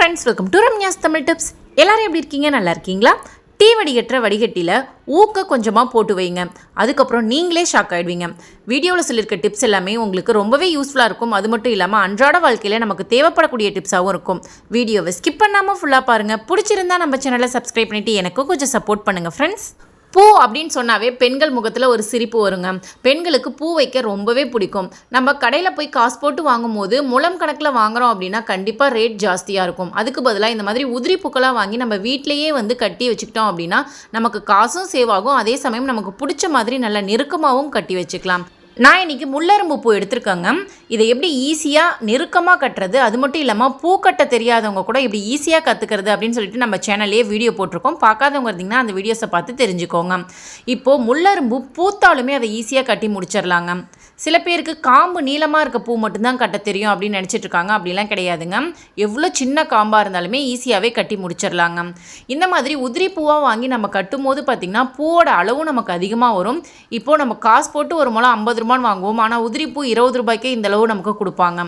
Friends, welcome to Ramya's Tamil tips. எல்லாரும் எப்படி இருக்கீங்க? நல்லா இருக்கீங்களா? டீ வடிகட்டுற வடிகட்டியில் ஊக்க கொஞ்சமாக போட்டு வைங்க. அதுக்கப்புறம் நீங்களே ஷாக் ஆகிடுவீங்க. வீடியோவில் சொல்லியிருக்க டிப்ஸ் எல்லாமே உங்களுக்கு ரொம்பவே யூஸ்ஃபுல்லாக இருக்கும். அது மட்டும் இல்லாமல் அன்றாட வாழ்க்கையில் நமக்கு தேவைப்படக்கூடிய டிப்ஸாகவும் இருக்கும். வீடியோவை ஸ்கிப் பண்ணாமல் ஃபுல்லாக பாருங்கள். பிடிச்சிருந்தா நம்ம சேனலை சப்ஸ்கிரைப் பண்ணிவிட்டு எனக்கும் கொஞ்சம் சப்போர்ட் பண்ணுங்கள் ஃப்ரெண்ட்ஸ். பூ அப்படின்னு சொன்னாவே பெண்கள் முகத்தில் ஒரு சிரிப்பு வருங்க. பெண்களுக்கு பூ வைக்க ரொம்பவே பிடிக்கும். நம்ம கடையில் போய் காசு போட்டு வாங்கும்போது முழம் கணக்கில் வாங்குறோம் அப்படின்னா கண்டிப்பாக ரேட் ஜாஸ்தியாக இருக்கும். அதுக்கு பதிலாக இந்த மாதிரி உதிரி பூக்களாக வாங்கி நம்ம வீட்டிலையே கட்டி வச்சுக்கிட்டோம் அப்படின்னா நமக்கு காசும் சேவ் ஆகும். அதே சமயம் நமக்கு பிடிச்ச மாதிரி நல்ல நெருக்கமாகவும் கட்டி வச்சுக்கலாம். நான் இன்றைக்கி முள்ளரும்பு பூ எடுத்திருக்கேங்க. இதை எப்படி ஈஸியாக நெருக்கமாக கட்டுறது, அது மட்டும் இல்லாமல் பூ கட்ட தெரியாதவங்க கூட எப்படி ஈஸியாக கற்றுக்கிறது அப்படின்னு சொல்லிட்டு நம்ம சேனல்லேயே வீடியோ போட்டிருக்கோம். பார்க்காதவங்க இருந்தீங்கன்னா அந்த வீடியோஸை பார்த்து தெரிஞ்சுக்கோங்க. இப்போது முள்ளரும்பு பூத்தாலுமே அதை ஈஸியாக கட்டி முடிச்சிடலாங்க. சில பேருக்கு காம்பு நீளமாக இருக்க பூ மட்டும்தான் கட்ட தெரியும் அப்படின்னு நினச்சிட்டு இருக்காங்க. அப்படிலாம் கிடையாதுங்க. எவ்வளோ சின்ன காம்பாக இருந்தாலுமே ஈஸியாகவே கட்டி முடிச்சிடலாங்க. இந்த மாதிரி உதிரி பூவாக வாங்கி நம்ம கட்டும் போது பார்த்திங்கன்னா பூவோட அளவும் நமக்கு அதிகமாக வரும். இப்போது நம்ம காசு போட்டு ஒரு முழம் 50 ரூபான்னு வாங்குவோம். ஆனால் உதிரி பூ 20 ரூபாய்க்கே இந்த அளவு நமக்கு கொடுப்பாங்க.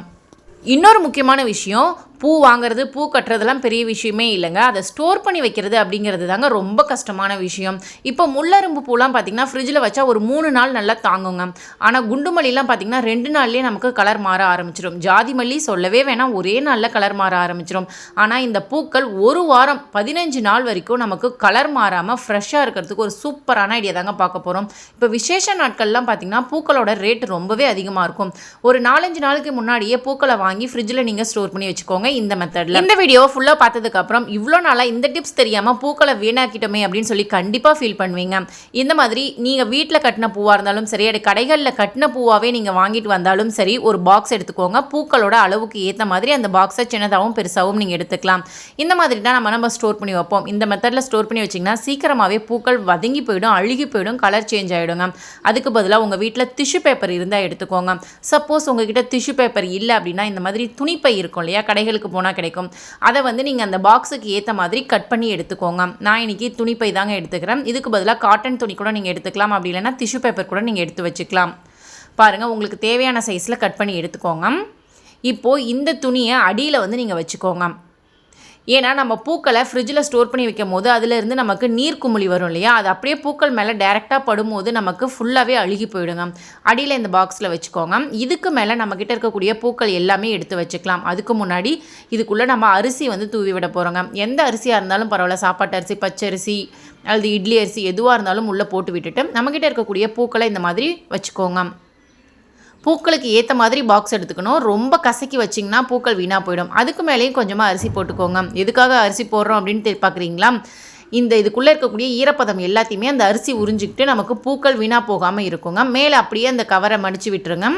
இன்னொரு முக்கியமான விஷயம், பூ வாங்குறது பூ கட்டுறதெல்லாம் பெரிய விஷயமே இல்லைங்க. அதை ஸ்டோர் பண்ணி வைக்கிறது அப்படிங்கிறது தாங்க ரொம்ப கஷ்டமான விஷயம். இப்போ முள்ளரும்பு பூலாம் பார்த்திங்கன்னா ஃப்ரிட்ஜில் வச்சா ஒரு 3 நாள் நல்லா தாங்குங்க. ஆனால் குண்டு மல்லிலாம் பார்த்திங்கன்னா 2 நாள்லேயே நமக்கு கலர் மாற ஆரம்பிச்சிடும். ஜாதி மல்லி சொல்லவே வேணாம், ஒரே நாளில் கலர் மாற ஆரம்பிச்சிடும். ஆனால் இந்த பூக்கள் ஒரு வாரம் 15 நாள் வரைக்கும் நமக்கு கலர் மாறாமல் ஃப்ரெஷ்ஷாக இருக்கிறதுக்கு ஒரு சூப்பரான ஐடியா தாங்க பார்க்க போகிறோம். இப்போ விசேஷ நாட்கள்லாம் பார்த்திங்கன்னா பூக்களோட ரேட் ரொம்பவே அதிகமாக இருக்கும். ஒரு 4-5 நாளுக்கு முன்னாடியே பூக்களை வாங்கி ஃப்ரிட்ஜில் நீங்கள் ஸ்டோர் பண்ணி வச்சுக்கோங்க. இந்த மெத்தட்ல இந்த வீடியோவை ஃபுல்லாக பார்த்ததுக்கு அப்புறம் இவ்வளோ நாளாக இந்த டிப்ஸ் தெரியாமல் பூக்களை வீணாக்கிட்டோமே அப்படின்னு சொல்லி கண்டிப்பாக ஃபீல் பண்ணுவீங்க. இந்த மாதிரி நீங்கள் வீட்டில் கட்டின பூவாக இருந்தாலும் சரி, அது கடைகளில் கட்டின பூவாகவே நீங்கள் வாங்கிட்டு வந்தாலும் சரி, ஒரு பாக்ஸ் எடுத்துக்கோங்க. பூக்களோட அளவுக்கு ஏற்ற மாதிரி அந்த பாக்ஸை சின்னதாகவும் பெருசாகவும் நீங்கள் எடுத்துக்கலாம். இந்த மாதிரி தான் நம்ம ஸ்டோர் பண்ணி வைப்போம். இந்த மெத்தடில் ஸ்டோர் பண்ணி வச்சிங்கன்னா சீக்கிரமாகவே பூக்கள் வதங்கி போயிடும், அழுகி போயிடும், கலர் சேஞ்ச் ஆகிடுங்க. அதுக்கு பதிலாக உங்கள் வீட்டில் டிஷ்யூ பேப்பர் இருந்தால் எடுத்துக்கோங்க. சப்போஸ் உங்ககிட்ட டிஷ்யூ பேப்பர் இல்லை அப்படின்னா இந்த மாதிரி துணிப்பை இருக்கும் இல்லையா, கடைகளுக்கு போனால் கிடைக்கும். அதை நீங்கள் அந்த பாக்ஸுக்கு ஏற்ற மாதிரி கட் பண்ணி எடுத்துக்கோங்க. நான் இன்றைக்கி துணிப்பை தாங்க எடுத்துக்கிறேன். இதுக்கு பதிலாக காட்டன் துணி கூட நீங்கள் எடுத்துக்கலாம். அப்படி இல்லைன்னா டிஷ்யூ பேப்பர் கூட நீங்கள் எடுத்து வச்சுக்கலாம். பாருங்கள், உங்களுக்கு தேவையான சைஸில் கட் பண்ணி எடுத்துக்கோங்க. இப்போது இந்த துணியை அடியில் நீங்கள் வச்சுக்கோங்க. ஏன்னா நம்ம பூக்களை ஃப்ரிட்ஜில் ஸ்டோர் பண்ணி வைக்கும் போது அதிலிருந்து நமக்கு நீர் குமிழி வரும் இல்லையா, அது அப்படியே பூக்கள் மேலே டைரெக்டாக படும்போது நமக்கு ஃபுல்லாகவே அழுகி போயிடுங்க. அடியில் இந்த பாக்ஸில் வச்சுக்கோங்க. இதுக்கு மேலே நம்மக்கிட்ட இருக்கக்கூடிய பூக்கள் எல்லாமே எடுத்து வச்சுக்கலாம். அதுக்கு முன்னாடி இதுக்குள்ளே நம்ம அரிசி தூவி விட போகிறோங்க. எந்த அரிசியாக இருந்தாலும் பரவாயில்ல, சாப்பாட்டு அரிசி, பச்சரிசி அல்லது இட்லி அரிசி எதுவாக இருந்தாலும் உள்ளே போட்டு விட்டுட்டு நம்மக்கிட்ட இருக்கக்கூடிய பூக்களை இந்த மாதிரி வச்சுக்கோங்க. பூக்களுக்கு ஏற்ற மாதிரி பாக்ஸ் எடுத்துக்கணும். ரொம்ப கசக்கி வச்சிங்கன்னா பூக்கள் வீணாக போயிடும். அதுக்கு மேலேயும் கொஞ்சமாக அரிசி போட்டுக்கோங்க. எதுக்காக அரிசி போடுறோம் அப்படின்னு பார்க்குறீங்களா? இதுக்குள்ளே இருக்கக்கூடிய ஈரப்பதம் எல்லாத்தையுமே அந்த அரிசி உறிஞ்சிக்கிட்டு நமக்கு பூக்கள் வீணாக போகாமல் இருக்குங்க. மேலே அப்படியே அந்த கவரை மடித்து விட்டுருங்க.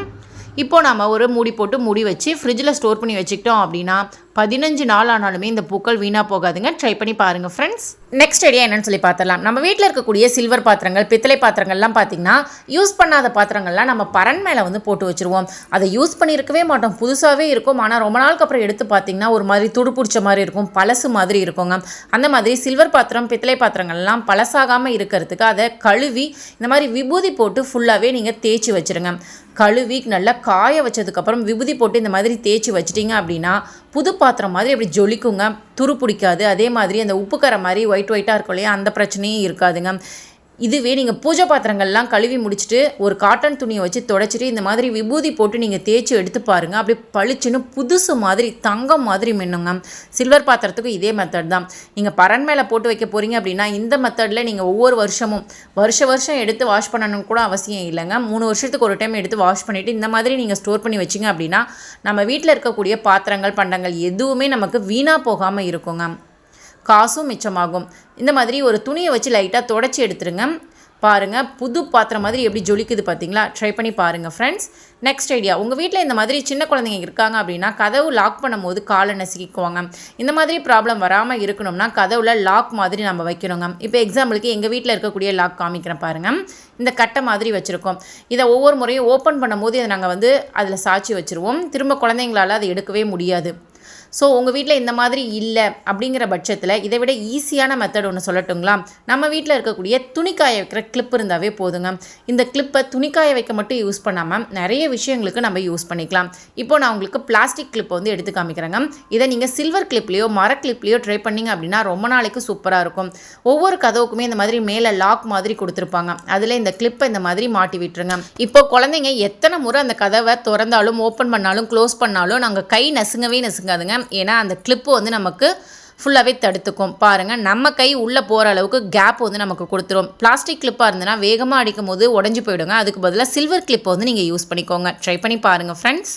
இப்போது நம்ம ஒரு மூடி போட்டு மூடி வச்சு ஃப்ரிட்ஜில் ஸ்டோர் பண்ணி வச்சுக்கிட்டோம் அப்படின்னா 15 நாள் ஆனாலுமே இந்த பூக்கள் வீணாக போகாதுங்க. ட்ரை பண்ணி பாருங்கள் ஃப்ரெண்ட்ஸ். நெக்ஸ்ட் ஐடியா என்னன்னு சொல்லி பார்த்துடலாம். நம்ம வீட்டில் இருக்கக்கூடிய சில்வர் பாத்திரங்கள், பித்தளை பாத்திரங்கள்லாம் பார்த்திங்கன்னா யூஸ் பண்ணாத பாத்திரங்கள்லாம் நம்ம பரண் மேலே போட்டு வச்சுருவோம். அதை யூஸ் பண்ணியிருக்கவே மாட்டோம், புதுசாகவே இருக்கும். ஆனால் ரொம்ப நாளுக்கு அப்புறம் எடுத்து பார்த்திங்கன்னா ஒரு மாதிரி துடு பிடிச்ச மாதிரி இருக்கும், பழசு மாதிரி இருக்குங்க. அந்த மாதிரி சில்வர் பாத்திரம், பித்தளை பாத்திரங்கள்லாம் பழசாகாமல் இருக்கிறதுக்கு அதை கழுவி இந்த மாதிரி விபூதி போட்டு ஃபுல்லாகவே நீங்கள் தேய்ச்சி வச்சுருங்க. கழுவி நல்லா காய வச்சதுக்கப்புறம் விபூதி போட்டு இந்த மாதிரி தேய்ச்சி வச்சிட்டிங்க அப்படின்னா புது பாத்திரம் மாதிரி அப்படி ஜொலிக்குங்க, துரு பிடிக்காது. அதே மாதிரி அந்த உப்பு கரை மாதிரி ஒயிட்டாக இருக்கும் இல்லையா, அந்த பிரச்சனையும் இருக்காதுங்க. இதுவே நீங்கள் பூஜை பாத்திரங்கள்லாம் கழுவி முடிச்சுட்டு ஒரு காட்டன் துணியை வச்சு தொடச்சிட்டு இந்த மாதிரி விபூதி போட்டு நீங்கள் தேய்ச்சி எடுத்து பாருங்கள். அப்படி பளிச்சுன்னு புதுசு மாதிரி தங்கம் மாதிரி மின்னுங்க. சில்வர் பாத்திரத்துக்கும் இதே மெத்தட் தான். நீங்கள் பரண் மேலே போட்டு வைக்க போகிறீங்க அப்படின்னா இந்த மெத்தடில் நீங்கள் ஒவ்வொரு வருஷமும் வருஷம் எடுத்து வாஷ் பண்ணணும்னு கூட அவசியம் இல்லைங்க. 3 வருஷத்துக்கு ஒரு டைம் எடுத்து வாஷ் பண்ணிவிட்டு இந்த மாதிரி நீங்கள் ஸ்டோர் பண்ணி வச்சிங்க அப்படின்னா நம்ம வீட்டில் இருக்கக்கூடிய பாத்திரங்கள், பண்டங்கள் எதுவுமே நமக்கு வீணாக போகாமல் இருக்குங்க. காசும் மிச்சமாகும். இந்த மாதிரி ஒரு துணியை வச்சு லைட்டாக தொடச்சி எடுத்துருங்க. பாருங்கள், புது பாத்திரம் மாதிரி எப்படி ஜொலிக்குது பார்த்தீங்களா? ட்ரை பண்ணி பாருங்கள் ஃப்ரெண்ட்ஸ். நெக்ஸ்ட் ஐடியா, உங்கள் வீட்டில் இந்த மாதிரி சின்ன குழந்தைங்க இருக்காங்க அப்படின்னா கதவு லாக் பண்ணும்போது காலை நசுக்கிக்குவாங்க. இந்த மாதிரி ப்ராப்ளம் வராமல் இருக்கணும்னா கதவுல லாக் மாதிரி நம்ம வைக்கணுங்க. இப்போ எக்ஸாம்பிளுக்கு எங்கள் வீட்டில் இருக்கக்கூடிய லாக் காமிக்கிறேன் பாருங்கள். இந்த கட்டை மாதிரி வச்சுருக்கோம். இதை ஒவ்வொரு முறையும் ஓப்பன் பண்ணும்போது இதை நாங்கள் அதில் சாய்ச்சி வச்சுருவோம். திரும்ப குழந்தைங்களால் அதை எடுக்கவே முடியாது. ஸோ உங்கள் வீட்டில் இந்த மாதிரி இல்லை அப்படிங்கிற பட்சத்தில் இதை விட ஈஸியான மெத்தட் ஒன்று சொல்லட்டுங்களா? நம்ம வீட்டில் இருக்கக்கூடிய துணிக்காய வைக்கிற கிளிப் இருந்தாவே போதுங்க. இந்த கிளிப்பை துணிக்காய வைக்க மட்டும் யூஸ் பண்ணாமல் நிறைய விஷயங்களுக்கு நம்ம யூஸ் பண்ணிக்கலாம். இப்போ நான் உங்களுக்கு பிளாஸ்டிக் கிளிப்பை வந்து எடுத்து காமிக்கிறேங்க. இதை நீங்கள் சில்வர் கிளிப்லேயோ மர கிளிப்லேயோ ட்ரை பண்ணிங்க அப்படின்னா ரொம்ப நாளைக்கு சூப்பராக இருக்கும். ஒவ்வொரு கதவுக்குமே இந்த மாதிரி மேலே லாக் மாதிரி கொடுத்துருப்பாங்க. அதில் இந்த கிளிப்பை இந்த மாதிரி மாட்டி விட்டுருங்க. இப்போ குழந்தைங்க எத்தனை முறை அந்த கதவை திறந்தாலும் ஓப்பன் பண்ணாலும் க்ளோஸ் பண்ணாலும் நாங்கள் கை நசுங்காதுங்க. ஏன்னா அந்த கிளிப்பு வந்து நமக்கு ஃபுல்லாகவே தடுத்துக்கும். பாருங்கள், நம்ம கை உள்ளே போகிற அளவுக்கு கேப் வந்து நமக்கு கொடுத்துரும். பிளாஸ்டிக் கிளிப்பாக இருந்ததுன்னா வேகமாக அடிக்கும் போது உடஞ்சி போயிடுங்க. அதுக்கு பதிலாக சில்வர் கிளிப்பை வந்து நீங்கள் யூஸ் பண்ணிக்கோங்க. ட்ரை பண்ணி பாருங்கள் ஃப்ரெண்ட்ஸ்.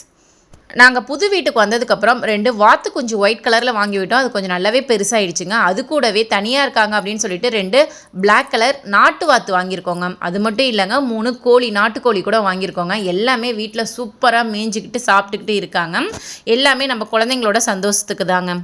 நாங்கள் புது வீட்டுக்கு வந்ததுக்கப்புறம் 2 வாத்து கொஞ்சம் ஒயிட் கலரில் வாங்கி விட்டோம். அது கொஞ்சம் நல்லாவே பெருசாகிடுச்சுங்க. அது கூடவே தனியாக இருக்காங்க அப்படின்னு சொல்லிட்டு 2 பிளாக் கலர் நாட்டு வாத்து வாங்கியிருக்கோங்க. அது மட்டும் இல்லைங்க, 3 கோழி நாட்டுக்கோழி கூட வாங்கியிருக்கோங்க. எல்லாமே வீட்டில் சூப்பராக மேய்ஞ்சிக்கிட்டு சாப்பிட்டுக்கிட்டு இருக்காங்க. எல்லாமே நம்ம குழந்தைங்களோட சந்தோஷத்துக்கு தாங்க.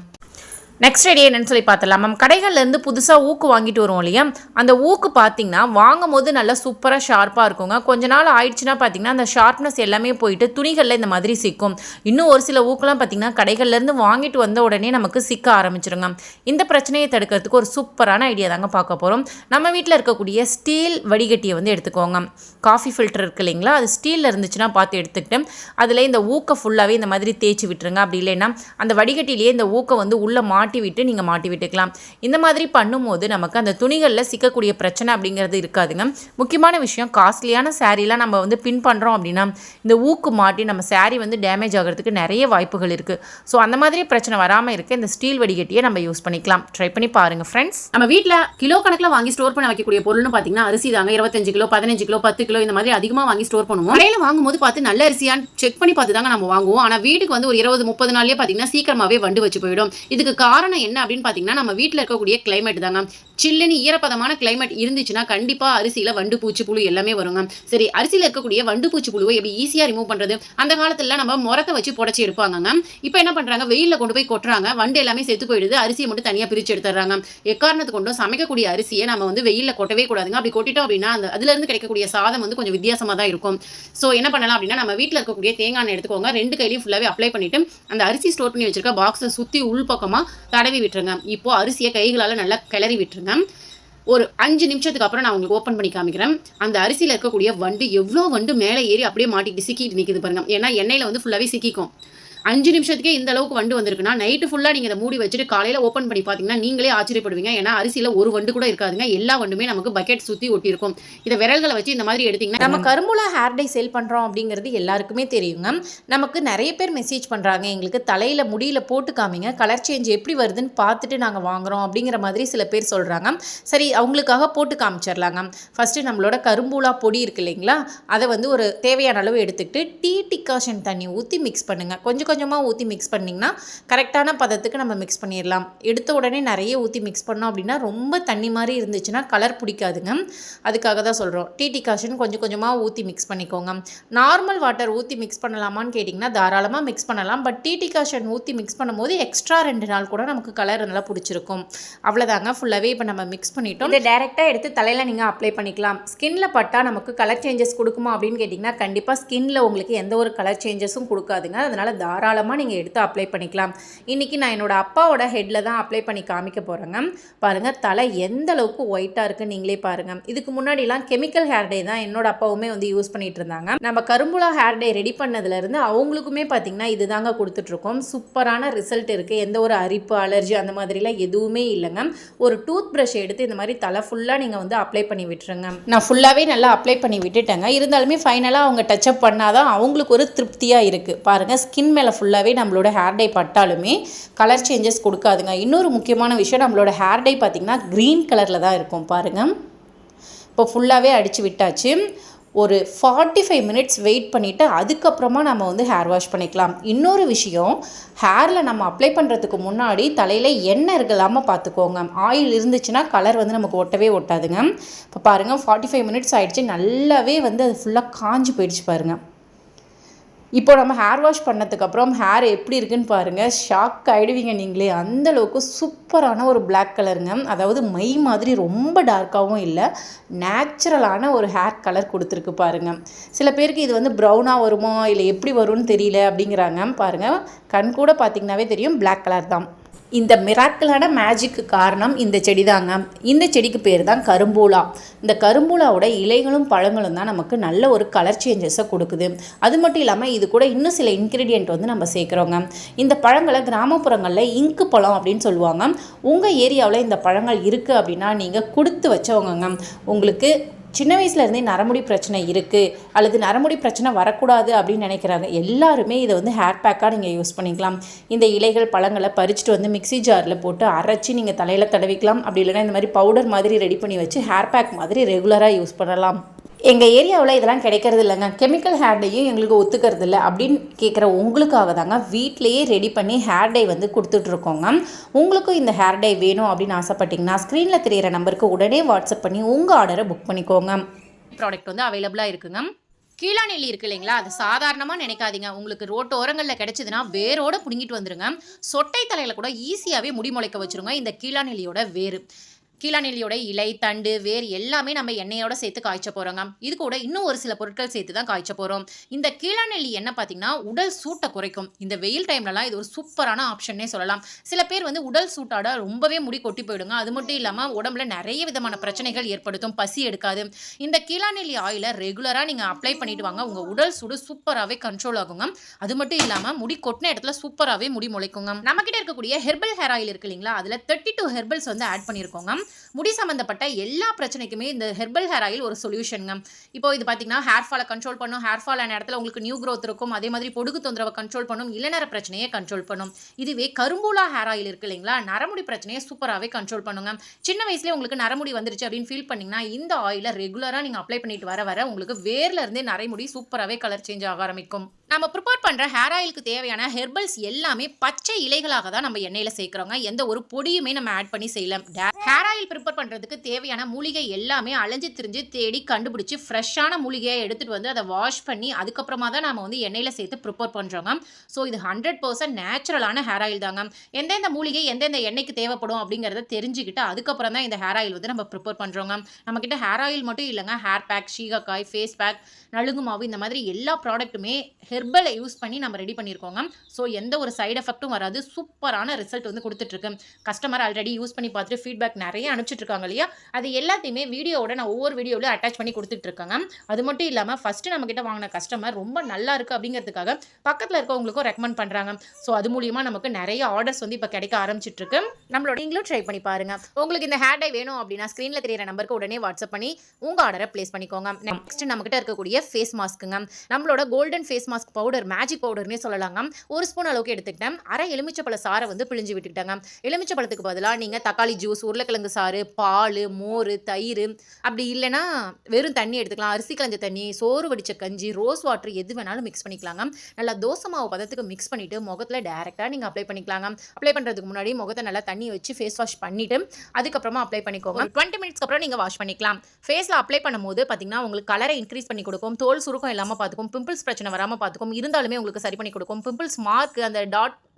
நெக்ஸ்ட் ஐடியா என்னென்னு சொல்லி பார்த்துலாம். நம்ம கடைகள்லேருந்து புதுசாக ஊக்கு வாங்கிட்டு வருவோம் இல்லையா? அந்த ஊக்கு பார்த்திங்கன்னா வாங்கும் போது நல்லா சூப்பராக ஷார்ப்பாக இருக்குங்க. கொஞ்ச நாள் ஆயிடுச்சுன்னா பார்த்திங்கன்னா அந்த ஷார்ப்னஸ் எல்லாமே போயிட்டு துணிகளில் இந்த மாதிரி சிக்கும். இன்னும் ஒரு சில ஊக்கெலாம் பார்த்திங்கன்னா கடைகள்லேருந்து வாங்கிட்டு வந்த உடனே நமக்கு சிக்க ஆரம்பிச்சிருங்க. இந்த பிரச்சனையை தடுக்கிறதுக்கு ஒரு சூப்பரான ஐடியா தாங்க பார்க்க போகிறோம். நம்ம வீட்டில் இருக்கக்கூடிய ஸ்டீல் வடிகட்டியை வந்து எடுத்துக்கோங்க. காஃபி ஃபில்டர் இருக்குது இல்லைங்களா? அது ஸ்டீலில் இருந்துச்சுன்னா பார்த்து எடுத்துக்கிட்டு அதில் இந்த ஊக்கை ஃபுல்லாகவே இந்த மாதிரி தேய்ச்சி விட்டுருங்க. அப்படி இல்லைன்னா அந்த வடிகட்டிலேயே இந்த ஊக்கை வந்து உள்ளே மாட்டி விட்டு நீங்கள் மாட்டி விட்டுக்கலாம். இந்த மாதிரி பண்ணும்போது நமக்கு அந்த துணிகளில் சிக்கக்கூடிய பிரச்சனை அப்படிங்கிறது இருக்காதுங்க. முக்கியமான விஷயம், காஸ்ட்லியான சாரீலாம் நம்ம வந்து பின் பண்ணுறோம் அப்படின்னா இந்த ஊக்கு மாட்டி நம்ம சாரீ வந்து டேமேஜ் ஆகிறதுக்கு நிறைய வாய்ப்புகள் இருக்குது. ஸோ அந்த மாதிரி பிரச்சனை வராமல் இருக்க இந்த ஸ்டீல் வடிகட்டியை நம்ம யூஸ் பண்ணிக்கலாம். ட்ரை பண்ணி பாருங்கள் ஃப்ரெண்ட்ஸ். நம்ம வீட்டில் கிலோ கணக்கில் வாங்கி ஸ்டோர் பண்ண வைக்கக்கூடிய பொருள்னு பார்த்தீங்கன்னா அரிசி தாங்க. 25 கிலோ 15 கிலோ 10 கிலோ இந்த மாதிரி அதிகமாக வாங்கி ஸ்டோர் பண்ணுவோம். கடையில் வாங்கும்போது பார்த்து நல்ல அரிசியான்னு செக் பண்ணி பார்த்து தாங்க நம்ம வாங்குவோம். ஆனால் வீட்டுக்கு வந்து ஒரு 20-30 நாள்லேயே பார்த்தீங்கன்னா சீக்கிரமாகவே வண்டு வச்சு போயிடும். இதுக்கு காரணம் என்ன அப்படின்னு பார்த்தீங்கன்னா நம்ம வீட்டில் இருக்கக்கூடிய கிளைமேட் தாங்க. சில்லுன்னு ஈரப்பதமான கிளைமேட் இருந்துச்சுன்னா கண்டிப்பாக அரிசியில் வண்டு பூச்சி புழு எல்லாமே வருங்க. சரி, அரிசியில் இருக்கக்கூடிய வண்டு பூச்சி புழுவை எப்படி ஈஸியாக ரிமூவ் பண்ணுறது? அந்த காலத்தில் நம்ம முறத்தை வச்சு புடச்சி எடுப்பாங்க. இப்போ என்ன பண்ணுறாங்க, வெயிலில் கொண்டு போய் கொட்டுறாங்க. வண்டு எல்லாமே செத்து போயிடுது. அரிசியை மட்டும் தனியாக பிரித்து எடுத்துடுறாங்க. எக்காரணத்து கொண்டும் சமைக்கக்கூடிய அரிசியை நம்ம வந்து வெயிலில் கொட்டவே கூடாதுங்க. அப்படி கொட்டிட்டோம் அப்படின்னா அந்த அதுலேருந்து கிடைக்கக்கூடிய சாதம் வந்து கொஞ்சம் வித்தியாசமாக தான் இருக்கும். ஸோ என்ன பண்ணலாம் அப்படின்னா நம்ம வீட்டில் இருக்கக்கூடிய தேங்காய் எண்ணெய் எடுத்துக்கோங்க. 2 கையிலையும் ஃபுல்லாகவே அப்ளை பண்ணிவிட்டு அந்த அரிசி ஸ்டோர் பண்ணி வச்சிருக்க பாக்ஸை சுற்றி உள்பக்கமாக தடவி விட்டுருங்க. இப்போ அரிசியை கைகளால் நல்லா கிளறி விட்டுருங்க. ஒரு 5 நிமிஷத்துக்கு அப்புறம் நான் உங்களுக்கு ஓப்பன் பண்ணி காமிக்கிறேன். அந்த அரிசியில் இருக்கக்கூடிய வண்டு எவ்வளோ வண்டு மேலே ஏறி அப்படியே மாட்டிக்கிட்டு சிக்கிட்டு நிற்கிது பாருங்க. ஏன்னா எண்ணெயில் வந்து ஃபுல்லாகவே சிக்கிக்கும். 5 நிமிஷத்துக்கே இந்த அளவுக்கு வண்டு வந்திருக்குன்னா நைட்டு ஃபுல்லாக நீங்கள் இதை மூடி வச்சுட்டு காலையில் ஓப்பன் பண்ணி பார்த்தீங்கன்னா நீங்களே ஆச்சரியப்படுவீங்க. ஏன்னா அரிசியில் ஒரு வண்டு கூட இருக்காதுங்க. எல்லா வண்டுமே நமக்கு பக்கெட் சுற்றி ஒட்டியிருக்கும். இதை விரல்களை வச்சு இந்த மாதிரி எடுத்திங்கன்னா நம்ம கரும்புலா ஹேர் டை சேல் பண்ணுறோம் அப்படிங்கிறது எல்லாருக்குமே தெரியுங்க. நமக்கு நிறைய பேர் மெசேஜ் பண்ணுறாங்க, எங்களுக்கு தலையில் முடியில் போட்டு காமிங்க, கலர் சேஞ்ச் எப்படி வருதுன்னு பார்த்துட்டு நாங்கள் வாங்குகிறோம் அப்படிங்கிற மாதிரி சில பேர் சொல்கிறாங்க. சரி, அவங்களுக்காக போட்டு காமிச்சிடலாங்க. ஃபஸ்ட்டு நம்மளோட கரும்புலா பொடி இருக்குது இல்லைங்களா? அதை வந்து ஒரு தேவையான அளவு எடுத்துக்கிட்டு டீ டிகாஷன் தண்ணி ஊற்றி மிக்ஸ் பண்ணுங்கள். கொஞ்சம் கொஞ்சமாக ஊற்றி மிக்ஸ் பண்ணிங்கன்னா கரெக்டான பதத்துக்கு நம்ம மிக்ஸ் பண்ணிடலாம். எடுத்த உடனே நிறைய ஊற்றி மிக்ஸ் பண்ணோம் அப்படின்னா ரொம்ப தண்ணி மாதிரி இருந்துச்சுன்னா கலர் பிடிக்காதுங்க. அதுக்காக தான் சொல்கிறோம். டீ டிகாஷன் கொஞ்சம் கொஞ்சமாக ஊற்றி மிக்ஸ் பண்ணிக்கோங்க. நார்மல் வாட்டர் ஊற்றி மிக்ஸ் பண்ணலாமான்னு கேட்டிங்கன்னா தாராளமாக மிக்ஸ் பண்ணலாம். பட் டீ டிகாஷன் ஊற்றி மிக்ஸ் பண்ணும்போது எக்ஸ்ட்ரா 2 நாள் கூட நமக்கு கலர் நல்லா பிடிச்சிருக்கும். அவ்வளோதாங்க, ஃபுல்லாகவே இப்போ நம்ம மிக்ஸ் பண்ணிட்டோம். இதை டேரெக்டாக எடுத்து தலையில் நீங்கள் அப்ளை பண்ணிக்கலாம். ஸ்கின்னில் பட்டால் நமக்கு கலர் சேஞ்சஸ் கொடுக்குமா அப்படின்னு கேட்டிங்கன்னா கண்டிப்பாக ஸ்கின்னில் உங்களுக்கு எந்த ஒரு கலர் சேஞ்சஸும் கொடுக்காதுங்க. அதனால் தாராளமாக நீங்கள் எடுத்து அப்ளை பண்ணிக்கலாம். இன்றைக்கி நான் என்னோடய அப்பாவோட ஹெட்டில் தான் அப்ளை பண்ணி காமிக்க போகிறேங்க. பாருங்கள், தலை எந்த அளவுக்கு ஒயிட்டாக இருக்குன்னு நீங்களே பாருங்கள். இதுக்கு முன்னாடிலாம் கெமிக்கல் ஹேர் டே தான் என்னோட அப்பாவுமே வந்து யூஸ் பண்ணிட்டு இருந்தாங்க. நம்ம கரும்புலா ஹேர் டே ரெடி பண்ணதுலேருந்து அவங்களுக்குமே பார்த்திங்கன்னா இது தாங்க கொடுத்துட்ருக்கோம். சூப்பரான ரிசல்ட் இருக்குது. எந்த ஒரு அரிப்பு அலர்ஜி அந்த மாதிரிலாம் எதுவுமே இல்லைங்க. ஒரு டூத் ப்ரஷ் எடுத்து இந்த மாதிரி தலை ஃபுல்லாக நீங்கள் வந்து அப்ளை பண்ணி விட்டுருங்க. நான் ஃபுல்லாகவே நல்லா அப்ளை பண்ணி விட்டுட்டேங்க. இருந்தாலுமே ஃபைனலாக அவங்க டச்சப் பண்ணாதான் அவங்களுக்கு ஒரு திருப்தியாக இருக்குது. பாருங்கள், ஸ்கின் மேலே ஃபுல்லாகவே நம்மளோட ஹேர் டை பட்டாலுமே கலர் சேஞ்சஸ் கொடுக்காதுங்க. இன்னொரு முக்கியமான விஷயம், நம்மளோட ஹேர் டை பார்த்திங்கன்னா க்ரீன் கலரில் தான் இருக்கும். பாருங்கள், இப்போ ஃபுல்லாகவே அடித்து விட்டாச்சு. ஒரு 45 மினிட்ஸ் வெயிட் பண்ணிவிட்டு அதுக்கப்புறமா நம்ம வந்து ஹேர் வாஷ் பண்ணிக்கலாம். இன்னொரு விஷயம், ஹேரில் நம்ம அப்ளை பண்ணுறதுக்கு முன்னாடி தலையில் எண்ணெய் இருக்கலாமல் பார்த்துக்கோங்க. ஆயில் இருந்துச்சுன்னா கலர் வந்து நமக்கு ஒட்டவே ஒட்டாதுங்க. இப்போ பாருங்கள், 45 மினிட்ஸ் ஆகிடுச்சு. நல்லாவே வந்து அது ஃபுல்லாக காஞ்சி போயிடுச்சு பாருங்கள். இப்போ நம்ம ஹேர் வாஷ் பண்ணதுக்கப்புறம் ஹேர் எப்படி இருக்குன்னு பாருங்கள், ஷாக் ஆகிடுவீங்க நீங்களே. அந்தளவுக்கு சூப்பரான ஒரு பிளாக் கலருங்க. அதாவது மை மாதிரி ரொம்ப டார்க்காகவும் இல்லை, நேச்சுரலான ஒரு ஹேர் கலர் கொடுத்துருக்கு பாருங்கள். சில பேருக்கு இது வந்து ப்ரௌனாக வருமா இல்லை எப்படி வரும்னு தெரியல அப்படிங்கிறாங்க. பாருங்கள், கண் கூட பார்த்திங்கனாவே தெரியும் பிளாக் கலர் தான். இந்த மிராக்கிளான மேஜிக்கு காரணம் இந்த செடி தாங்க. இந்த செடிக்கு பேர் தான் கரும்பூலா. இந்த கரும்பூலாவோட இலைகளும் பழங்களும் தான் நமக்கு நல்ல ஒரு கலர் சேஞ்சஸை கொடுக்குது. அது மட்டும் இல்லாமல் இது கூட இன்னும் சில இன்க்ரீடியண்ட் வந்து நம்ம சேர்க்குறோங்க. இந்த பழங்களை கிராமப்புறங்களில் இங்கு பழம் அப்படின்னு சொல்லுவாங்க. உங்கள் ஏரியாவில் இந்த பழங்கள் இருக்குது அப்படின்னா நீங்கள் கொடுத்து வச்சவங்க. உங்களுக்கு சின்ன வயசுலேருந்தே நரமுடி பிரச்சனை இருக்குது அல்லது நரமுடி பிரச்சனை வரக்கூடாது அப்படின்னு நினைக்கிறாங்க எல்லாருமே இதை வந்து ஹேர் பேக்காக நீங்கள் யூஸ் பண்ணிக்கலாம். இந்த இலைகள் பழங்களை பறிச்சுட்டு வந்து மிக்ஸி ஜாரில் போட்டு அரைச்சி நீங்கள் தலையில் தடவிக்கலாம். அப்படி இல்லைனா இந்த மாதிரி பவுடர் மாதிரி ரெடி பண்ணி வச்சு ஹேர் பேக் மாதிரி ரெகுலராக யூஸ் பண்ணலாம். எங்கள் ஏரியாவில் இதெல்லாம் கிடைக்கிறது இல்லைங்க, கெமிக்கல் ஹேர் டேயும் எங்களுக்கு ஒத்துக்கிறது இல்லை அப்படின்னு கேட்குற உங்களுக்காக தாங்க வீட்டிலையே ரெடி பண்ணி ஹேர் டே வந்து கொடுத்துட்ருக்கோங்க. உங்களுக்கும் இந்த ஹேர் டே வேணும் அப்படின்னு ஆசைப்பட்டிங்கன்னா ஸ்க்ரீனில் தெரியிற நம்பருக்கு உடனே வாட்ஸ்அப் பண்ணி உங்கள் ஆர்டரை புக் பண்ணிக்கோங்க. ப்ராடக்ட் வந்து அவைலபிளாக இருக்குங்க. கீழாநெல்லி இருக்கு இல்லைங்களா, அது சாதாரணமாக நினைக்காதீங்க. உங்களுக்கு ரோட்டு ஓரங்களில் கிடைச்சதுன்னா வேரோட பிடுங்கிட்டு வந்துருங்க. சொட்டை தலையில் கூட ஈஸியாகவே முடி முளைக்க வச்சுருங்க இந்த கீழாநெல்லியோட வேறு. கீழாநெல்லியோட இலை, தண்டு, வேர் எல்லாமே நம்ம எண்ணெயோட சேர்த்து காய்ச்ச போகிறோங்க. இது கூட இன்னும் ஒரு சில பொருட்கள் சேர்த்து தான் காய்ச்ச போகிறோம். இந்த கீழாநெல்லி எண்ணெய் பார்த்திங்கன்னா உடல் சூட்டை குறைக்கும். இந்த வெயில் டைம்லலாம் இது ஒரு சூப்பரான ஆப்ஷன்னே சொல்லலாம். சில பேர் வந்து உடல் சூட்டாட ரொம்பவே முடி கொட்டி போயிடுங்க. அது மட்டும் இல்லாமல் உடம்புல நிறைய விதமான பிரச்சனைகள் ஏற்படுத்தும், பசி எடுக்காது. இந்த கீழாநெல்லி ஆயிலை ரெகுலராக நீங்கள் அப்ளை பண்ணிட்டு வாங்க, உங்கள் உடல் சூடு சூப்பராகவே கண்ட்ரோல் ஆகுங்க. அது மட்டும் இல்லாமல் முடி கொட்டின இடத்துல சூப்பராகவே முடி முளைக்குங்க. நம்மக்கிட்ட இருக்கக்கூடிய ஹெர்பல் ஹேர் ஆயில் இருக்கு இல்லைங்களா, அதில் 32 ஹெர்பல்ஸ் வந்து ஆட் பண்ணியிருக்கோங்க. முடி சம்மந்தப்பட்ட எல்லா பிரச்சனைக்குமே இந்த ஹெர்பல் ஹேர் ஆயில் ஒரு சொல்யூஷனுங்க. இப்போ இது பார்த்தீங்கன்னா ஹேர் ஃபாலை கண்ட்ரோல் பண்ணும், ஹேர் ஃபால் ஆன இடத்துல உங்களுக்கு நியூ க்ரோத் இருக்கும், அதே மாதிரி பொடுகு தொந்தரவை கண்ட்ரோல் பண்ணும், இளநர பிரச்சனையை கண்ட்ரோல் பண்ணும். இதுவே கரும்பூலா ஹேர் ஆயில் இருக்கு இல்லைங்களா, நரமுடி பிரச்சனையை சூப்பராகவே கண்ட்ரோல் பண்ணுங்க. சின்ன வயசுலேயே உங்களுக்கு நரமுடி வந்துருச்சு அப்படின்னு ஃபீல் பண்ணிங்கன்னா இந்த ஆயிலை ரெகுலராக நீங்கள் அப்ளை பண்ணிட்டு வர உங்களுக்கு வேர்ல இருந்தே நரைமுடி சூப்பராகவே கலர் சேஞ்ச் ஆக ஆரம்பிக்கும். நம்ம ப்ரிப்பேர் பண்ணுற ஹேர் ஆயிலுக்கு தேவையான ஹெர்பல்ஸ் எல்லாமே பச்சை இலைகளாக தான் நம்ம எண்ணெயில் சேர்க்குறோங்க. எந்த ஒரு பொடியுமே நம்ம ஆட் பண்ணி செய்யலாம். ஹேர் ஆயில் ப்ரிப்பேர் பண்ணுறதுக்கு தேவையான மூலிகை எல்லாமே அலைஞ்சு திரிஞ்சு தேடி கண்டுபிடிச்சி ஃப்ரெஷ்ஷான மூலிகையை எடுத்துகிட்டு வந்து அதை வாஷ் பண்ணி அதுக்கப்புறமா தான் நம்ம வந்து எண்ணெயில் சேர்த்து ப்ரிப்பேர் பண்ணுறோங்க. ஸோ இது 100% நேச்சுரலான ஹேர் ஆயில் தாங்க. எந்தெந்த மூலிகை எந்தெந்த எண்ணெய்க்கு தேவைப்படும் அப்படிங்கிறத தெரிஞ்சுக்கிட்டு அதுக்கப்புறம் தான் இந்த ஹேர் ஆயில் வந்து நம்ம ப்ரிப்பேர் பண்ணுறோங்க. நம்மக்கிட்ட ஹேர் ஆயில் மட்டும் இல்லைங்க, hair pack, shikakai, face pack, நலுங்கு மாவு, இந்த மாதிரி எல்லா ப்ராடக்ட்டுமே ஹெர்பலை யூஸ் பண்ணி நம்ம ரெடி பண்ணியிருக்கோங்க. ஸோ எந்த ஒரு சைடு எஃபெக்ட்டும் வராது, சூப்பரான ரிசல்ட் வந்து கொடுத்துட்ருக்கு. கஸ்டமர் ஆல்ரெடி யூஸ் பண்ணி பார்த்துட்டு ஃபீட்பேக் நிறைய அனுப்பிச்சிட்ருக்காங்க இல்லையா, அது எல்லாத்தையுமே வீடியோவோட நான் ஒவ்வொரு வீடியோவில் அட்டாச் பண்ணி கொடுத்துட்ருக்கேங்க. அது மட்டும் இல்லாமல் ஃபஸ்ட்டு நம்மக்கிட்ட வாங்கின கஸ்டமர் ரொம்ப நல்லா இருக்குது அப்படிங்கிறதுக்காக பக்கத்தில் இருக்கவங்களுக்கும் ரெக்கமெண்ட் பண்ணுறாங்க. ஸோ அது மூலியமாக நமக்கு நிறைய ஆர்டர்ஸ் வந்து இப்போ கிடைக்க ஆரம்பிச்சிட்ருக்கு. நம்மளோட நீங்களும் ட்ரை பண்ணி பாருங்கள். உங்களுக்கு இந்த ஹேர் டை வேணும் அப்படின்னா ஸ்க்ரீனில் தெரியிற நம்பருக்கு உடனே வாட்ஸ்அப் பண்ணி உங்கள் ஆர்டரை ப்ளேஸ் பண்ணிக்கோங்க. நெக்ஸ்ட் நம்மக்கிட்ட இருக்கக்கூடிய ஃபேஸ் மாஸ்க்குங்க. நம்மளோட golden face mask powder, magic பவுடர்னே சொல்லலாங்க. ஒரு ஸ்பூன் அளவுக்கு எடுத்துக்கிட்டேன். அரை எலுமிச்சப்பழ சாறை வந்து பிழிஞ்சு விட்டுக்கிட்டாங்க. எலுமிச்சப்பழத்துக்கு பதிலாக நீங்கள் தக்காளி ஜூஸ், உருளைக்கிழங்கு சாறு, பால், மோர், தயிர், அப்படி இல்லைன்னா வெறும் தண்ணி எடுத்துக்கலாம். அரிசி கலஞ்ச தண்ணி, சோறு வடித்த கஞ்சி, ரோஸ் வாட்டர் எது வேணாலும் மிக்ஸ் பண்ணிக்கலாங்க. நல்லா தோசை மாவு பதத்துக்கு மிக்ஸ் பண்ணிவிட்டு முகத்தில் டேரெக்டாக நீங்கள் அப்ளை பண்ணிக்கலாங்க. அப்ளை பண்ணுறதுக்கு முன்னாடி முகத்தை நல்லா தண்ணி வச்சு ஃபேஸ் வாஷ் பண்ணிவிட்டு அதுக்கப்புறமா அப்ளை பண்ணிக்கோங்க. 20 மினிட்ஸ்க்கு அப்புறம் நீங்கள் வாஷ் பண்ணிக்கலாம். ஃபேஸில் அப்ளை பண்ணும்போது பார்த்தீங்கன்னா உங்களுக்கு கலரை இன்க்ரீஸ் பண்ணி கொடுக்கும், தோல் சுருக்கம் இல்லாமல் பார்த்துக்கும், பிம்பிள்ஸ் பிரச்சனை வராமல் பார்த்துக்கும், இருந்தாலுமே உங்களுக்கு சரி பண்ணி கொடுக்கும். பிம்பிள்ஸ் மார்க் அந்த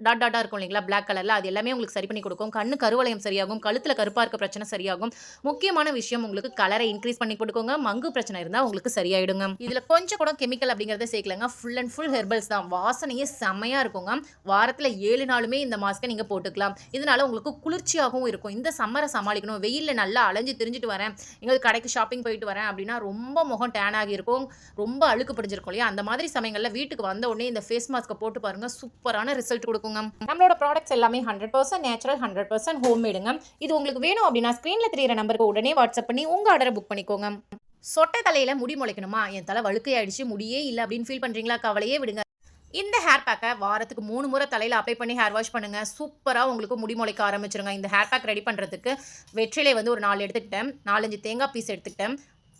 டாட்டாக இருக்கும் இல்லைங்களா பிளாக் கலரில், அது எல்லாமே உங்களுக்கு சரி பண்ணி கொடுக்கும். கண்ணு கருவளையம் சரியாகும், கழுத்தில் கருப்பாக இருக்க பிரச்சனை சரியாகும். முக்கியமான விஷயம் உங்களுக்கு கலரை இன்க்ரீஸ் பண்ணி கொடுக்குங்க. மங்கு பிரச்சனை இருந்தால் உங்களுக்கு சரியாயிடுங்க. இதில் கொஞ்சம் கூட கெமிக்கல் அப்படிங்கிறத சேர்க்கலங்க, ஃபுல் அண்ட் ஃபுல் ஹெர்பல்ஸ் தான். வாசனையே செம்மையாக இருக்குங்க. வாரத்தில் 7 நாளுமே இந்த மாஸ்க்கை நீங்கள் போட்டுக்கலாம். இதனால உங்களுக்கு குளிர்ச்சியாகவும் இருக்கும். இந்த சம்மரை சமாளிக்கணும், வெயிலில் நல்லா அலைஞ்சு திரிஞ்சிட்டு வரேன், எங்களுக்கு கடைக்கு ஷாப்பிங் போயிட்டு வரேன் அப்படின்னா ரொம்ப முகம் டேன் ஆகியிருக்கும், ரொம்ப அழுக்கு பிடிச்சிருக்கும் இல்லையா, அந்த மாதிரி சமயங்களில் வீட்டுக்கு வந்த உடனே இந்த ஃபேஸ் மாஸ்க்கை போட்டு பாருங்கள், சூப்பரான ரிசல்ட் கொடுக்கும். நம்மளோட ப்ராடக்ட்ஸ் எல்லாமே 100% நேச்சுரல், 100% ஹோம் மேடுங்க. இது உங்களுக்கு வேணும் அப்படின்னா ஸ்க்ரீனில் தெரியிற நம்பருக்கு உடனே வாட்ஸ்அப் பண்ணி உங்கள் ஆர்டரை புக் பண்ணிக்கோங்க. சொட்டை தலையில் முடி முளைக்கணுமா, என் தலை வழுக்கையாயிடுச்சு, முடியே இல்லை அப்படின்னு ஃபீல் பண்ணுறீங்களா, கவலையே விடுங்க. இந்த ஹேர் பேக்கை வாரத்துக்கு 3 முறை தலையில் அப்ளை பண்ணி ஹேர் வாஷ் பண்ணுங்கள். சூப்பராக உங்களுக்கு முடி முளைக்க ஆரம்பிச்சிருங்க. இந்த ஹேர் பேக் ரெடி பண்ணுறதுக்கு வெற்றிலை வந்து ஒரு 4 எடுத்துக்கிட்டேன், 4-5 தேங்காய் பீஸ் எடுத்துக்கிட்டேன்,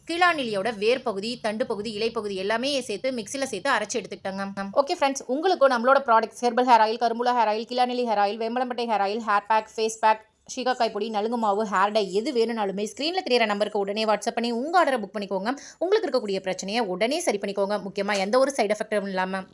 கீழாநெல்லியோட வேர் பகுதி, தண்டு பகுதி, இலை பகுதி எல்லாமே சேர்த்து மிக்சியில் சேர்த்து அரைச்சி எடுத்துக்கிட்டாங்க. ஓகே ஃப்ரெண்ட்ஸ், உங்களுக்கும் நம்மளோட ப்ராடக்ட்ஸ் ஹெர்பல் ஹேர் ஆயில், கரும்புலா ஹேர் ஆயில், கீழாநெல்லி ஹேர் ஆயில், வேம்பலம்பட்டை hair oil, hair pack, face pack, shikakai பொடி, நலுங்கு மாவு, ஹேர் டை எது வேணும்னாலுமே ஸ்க்ரீனில் தெரியிற நம்பருக்கு உடனே வாட்ஸ்அப் பண்ணி உங்கள் ஆர்டரை புக் பண்ணிக்கோங்க. உங்களுக்கு இருக்கக்கூடிய பிரச்சனையை உடனே சரி பண்ணிக்கோங்க. முக்கியமாக எந்த ஒரு சைடு எஃபெக்டும் இல்லாமல்.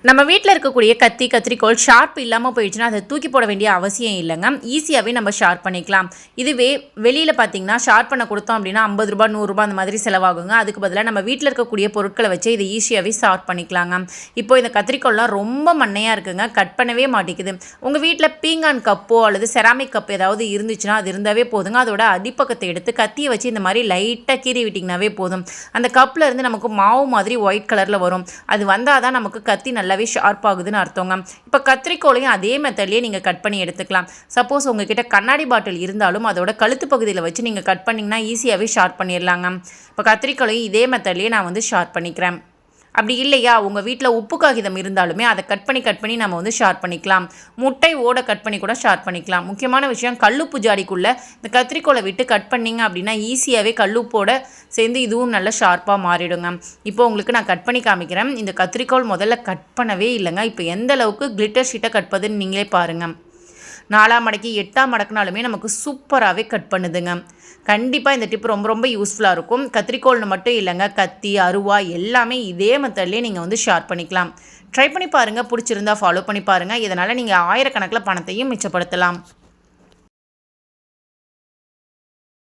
நம்ம வீட்டில் இருக்கக்கூடிய கத்தி கத்திரிக்கோல் ஷார்ப் இல்லாமல் போயிடுச்சுன்னா அதை தூக்கி போட வேண்டிய அவசியம் இல்லைங்க. ஈஸியாகவே நம்ம ஷார்ப் பண்ணிக்கலாம். இதுவே வெளியில் பார்த்தீங்கன்னா ஷார்ப் பண்ண கொடுத்தோம் அப்படின்னா 50 ரூபா 100 ரூபா அந்த மாதிரி செலவாகுங்க. அதுக்கு பதிலாக நம்ம வீட்டில் இருக்கக்கூடிய பொருட்களை வச்சு இதை ஈஸியாகவே ஷார்ப் பண்ணிக்கலாங்க. இப்போ இந்த கத்திரிக்கோல்லாம் ரொம்ப மண்ணையாக இருக்குங்க, கட் பண்ணவே மாட்டேங்குது. உங்கள் வீட்டில் பீங்கான் கப்போ அல்லது செராமிக் கப் ஏதாவது இருந்துச்சுன்னா அது இருந்தாவே போதுங்க. அதோட அடிப்பக்கத்தை எடுத்து கத்தியை வச்சு இந்த மாதிரி லைட்டாக கீறி விட்டிங்கனாவே போதும். அந்த கப்பில் இருந்து நமக்கு மாவு மாதிரி ஒயிட் கலரில் வரும். அது வந்தால் தான் நமக்கு கத்தி நல்லாவே ஷார்ப் ஆகுதுன்னு அர்த்தங்க. இப்போ கத்திரிக்கோலையும் அதே மெத்தட்லேயே நீங்கள் கட் பண்ணி எடுத்துக்கலாம். சப்போஸ் உங்ககிட்ட கண்ணாடி பாட்டில் இருந்தாலும் அதோட கழுத்து பகுதியில் வச்சு நீங்கள் கட் பண்ணிங்கன்னா ஈஸியாகவே ஷார்ப் பண்ணிடலாங்க. இப்போ கத்திரிக்கோலையும் இதே மெத்தட்லேயே நான் ஷார்ப் பண்ணிக்கிறேன். அப்படி இல்லையா உங்கள் வீட்டில் உப்பு காகிதம் இருந்தாலுமே அதை கட் பண்ணி நம்ம ஷார்ப் பண்ணிக்கலாம். முட்டை ஓட கட் பண்ணி கூட ஷார்ப் பண்ணிக்கலாம். முக்கியமான விஷயம், கல்லுப்பு ஜாடிக்குள்ளே இந்த கத்திரிக்கோலை விட்டு கட் பண்ணிங்க அப்படின்னா ஈஸியாகவே கல்லுப்போட சேர்ந்து இதுவும் நல்லா ஷார்ப்பாக மாறிடுங்க. இப்போ உங்களுக்கு நான் கட் பண்ணி காமிக்கிறேன். இந்த கத்திரிக்கோல் முதல்ல கட் பண்ணவே இல்லைங்க. இப்போ எந்த அளவுக்கு கிளிட்டர் ஷீட்டை கட் பண்ணுதுன்னு நீங்களே பாருங்கள். 4ஆம் மடக்கி 8ஆம் மடக்குனாலுமே நமக்கு சூப்பராகவே கட் பண்ணுதுங்க. கண்டிப்பாக இந்த டிப் ரொம்ப ரொம்ப யூஸ்ஃபுல்லாக இருக்கும். கத்திரிக்கோல்னு மட்டும் இல்லைங்க, கத்தி அருவா எல்லாமே இதே மெத்தட்லேயே நீங்கள் ஷார்ப் பண்ணிக்கலாம். ட்ரை பண்ணி பாருங்கள். பிடிச்சிருந்தா ஃபாலோ பண்ணி பாருங்கள். இதனால் நீங்கள் ஆயிரக்கணக்கில் பணத்தையும் மிச்சப்படுத்தலாம்.